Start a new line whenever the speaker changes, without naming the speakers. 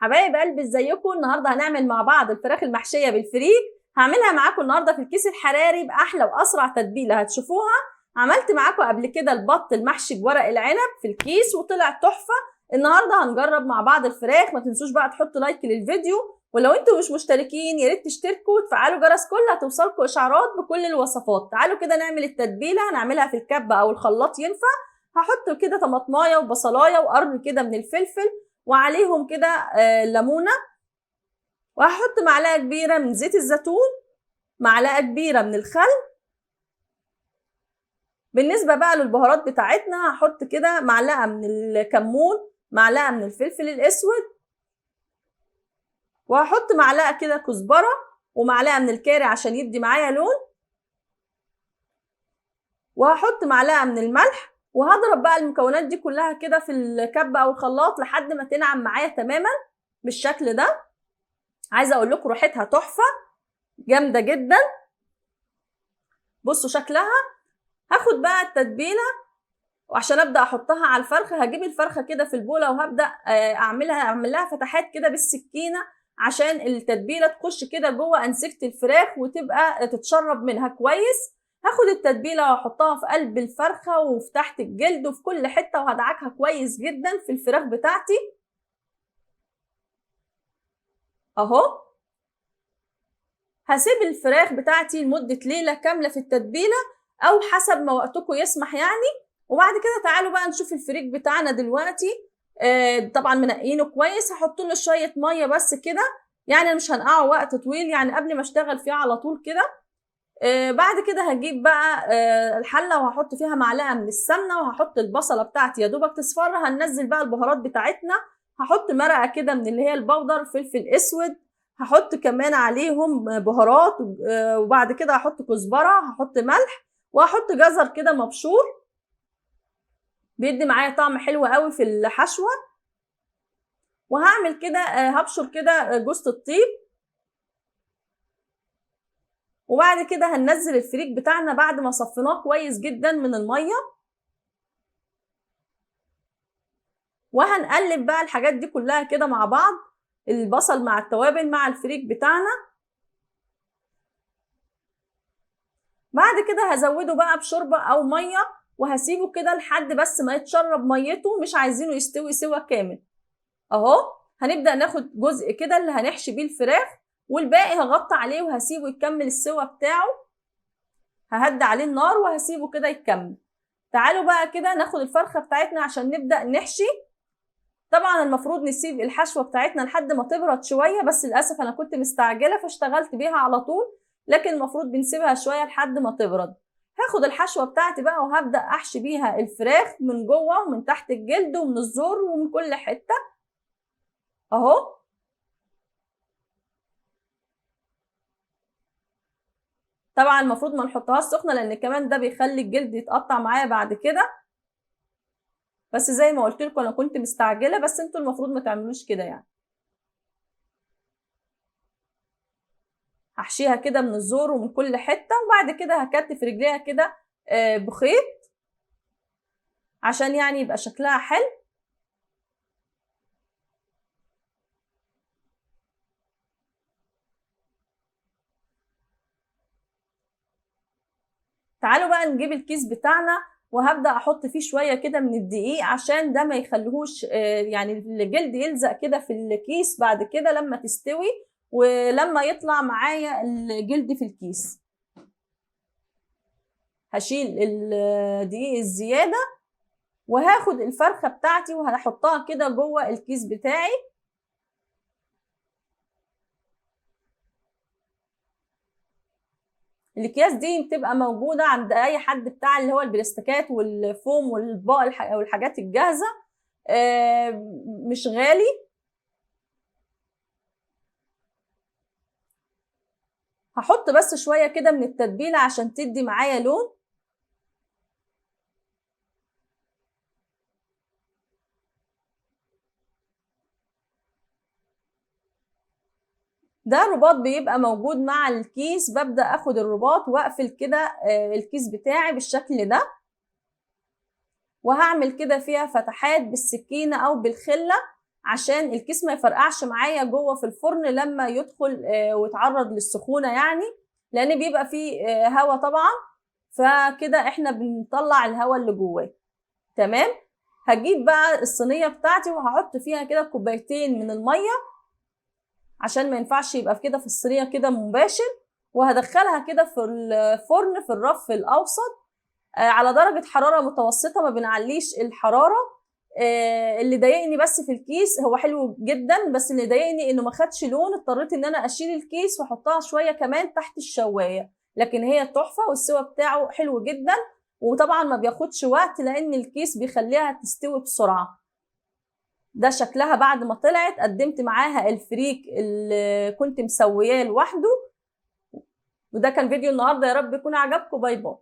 حبايب قلبي ازيكم؟ النهارده هنعمل مع بعض الفراخ المحشيه بالفريك. هعملها معاكم النهارده في الكيس الحراري باحلى واسرع تتبيله هتشوفوها. عملت معاكم قبل كده البط المحشي بورق العنب في الكيس وطلع تحفه. النهارده هنجرب مع بعض الفراخ. ما تنسوش بقى تحطوا لايك للفيديو، ولو انتوا مش مشتركين يا ريت تشتركوا وتفعلوا جرس كل هتوصلكم اشعارات بكل الوصفات. تعالوا كده نعمل التتبيله. هنعملها في الكبه او الخلاط ينفع. هحط كده طماطمايه وبصلايه وقرن كده من الفلفل، وعليهم كده ليمونه، وهحط معلقه كبيره من زيت الزيتون، معلقه كبيره من الخل. بالنسبه بقى للبهارات بتاعتنا هحط كده معلقه من الكمون، معلقه من الفلفل الاسود، وهحط معلقه كده كزبره ومعلقه من الكاري عشان يدي معايا لون، وهحط معلقه من الملح. وهضرب بقى المكونات دي كلها كده في الكبه او الخلاط لحد ما تنعم معايا تماما بالشكل ده. عايزه اقول لكم ريحتها تحفه جامده جدا. بصوا شكلها. هاخد بقى التتبيله وعشان ابدا احطها على الفرخه، هجيب الفرخه كده في البوله وهبدا اعمل لها فتحات كده بالسكينه عشان التتبيله تخش كده جوه انسجه الفراخ وتبقى تتشرب منها كويس. هاخد التتبيله واحطها في قلب الفرخه وفي تحت الجلد وفي كل حته، وهدعكها كويس جدا في الفراخ بتاعتي اهو. هسيب الفراخ بتاعتي لمده ليله كامله في التتبيله او حسب ما وقتكم يسمح يعني. وبعد كده تعالوا بقى نشوف الفريك بتاعنا دلوقتي. طبعا منقينه كويس. هحط له شويه ميه بس كده، يعني انا مش هنقعه وقت طويل، يعني قبل ما اشتغل فيه على طول كده. بعد كده هجيب بقى الحله وهحط فيها معلقه من السمنه، وهحط البصله بتاعتي يا دوبك تصفر. هننزل بقى البهارات بتاعتنا. هحط مرقه كده من اللي هي البودر، فلفل اسود، هحط كمان عليهم بهارات، وبعد كده هحط كزبره، هحط ملح، وهحط جزر كده مبشور بيدي معايا طعم حلو قوي في الحشوه. وهعمل كده هبشر كده جوز الطيب. وبعد كده هننزل الفريك بتاعنا بعد ما صفيناه كويس جدا من الميه، وهنقلب بقى الحاجات دي كلها كده مع بعض، البصل مع التوابل مع الفريك بتاعنا. بعد كده هزوده بقى بشوربه او ميه، وهسيبه كده لحد بس ما يتشرب ميته، مش عايزينه يستوي سوا كامل اهو. هنبدا ناخد جزء كده اللي هنحشي بيه الفراخ، والباقي هغطي عليه وهسيبه يكمل السوا بتاعه. ههدي عليه النار وهسيبه كده يكمل. تعالوا بقى كده ناخد الفرخه بتاعتنا عشان نبدا نحشي. طبعا المفروض نسيب الحشوه بتاعتنا لحد ما تبرد شويه، بس للاسف انا كنت مستعجله فاشتغلت بيها على طول، لكن المفروض بنسيبها شويه لحد ما تبرد. هاخد الحشوه بتاعتي بقى وهبدا احشي بيها الفراخ من جوه ومن تحت الجلد ومن الزور ومن كل حته اهو. طبعا المفروض ما نحطهاش سخنه لان كمان ده بيخلي الجلد يتقطع معايا بعد كده، بس زي ما قلت لكم انا كنت مستعجله، بس انتوا المفروض ما تعملوش كده يعني. هحشيها كده من الزور ومن كل حته، وبعد كده هكتف رجليها كده بخيط عشان يعني يبقى شكلها حلو. تعالوا بقى نجيب الكيس بتاعنا وهبدا احط فيه شويه كده من الدقيق عشان ده ما يخليهوش يعني الجلد يلزق كده في الكيس بعد كده لما تستوي، ولما يطلع معايا الجلد في الكيس. هشيل الدقيق الزياده وهاخد الفرخه بتاعتي وهحطها كده جوه الكيس بتاعي. الاكياس دي بتبقى موجوده عند اي حد بتاع اللي هو البلاستيكات والفوم والاطباق والحاجات الجاهزه، مش غالي. هحط بس شويه كده من التتبيله عشان تدي معايا لون. ده رباط بيبقى موجود مع الكيس، ببدأ اخد الرباط واقفل كده الكيس بتاعي بالشكل ده، وهعمل كده فيها فتحات بالسكينة او بالخلة عشان الكيس ما يفرقعش معايا جوه في الفرن لما يدخل ويتعرض للسخونه يعني، لان بيبقى فيه هواء طبعا، فكده احنا بنطلع الهواء اللي جواه. تمام. هجيب بقى الصينيه بتاعتي وهحط فيها كده كوبايتين من الميه، عشان ما ينفعش يبقى في كده في الصينيه كده مباشر، وهدخلها كده في الفرن في الرف الاوسط على درجه حراره متوسطه، ما بنعليش الحراره. اللي ضايقني بس في الكيس، هو حلو جدا بس اللي ضايقني انه ما خدش لون، اضطريت ان انا اشيل الكيس واحطها شويه كمان تحت الشوايه، لكن هي تحفه والسوا بتاعه حلو جدا، وطبعا ما بياخدش وقت لان الكيس بيخليها تستوي بسرعه. ده شكلها بعد ما طلعت. قدمت معاها الفريك اللي كنت مسوياه لوحده. وده كان فيديو النهارده، يا رب يكون عجبكم. باي باي.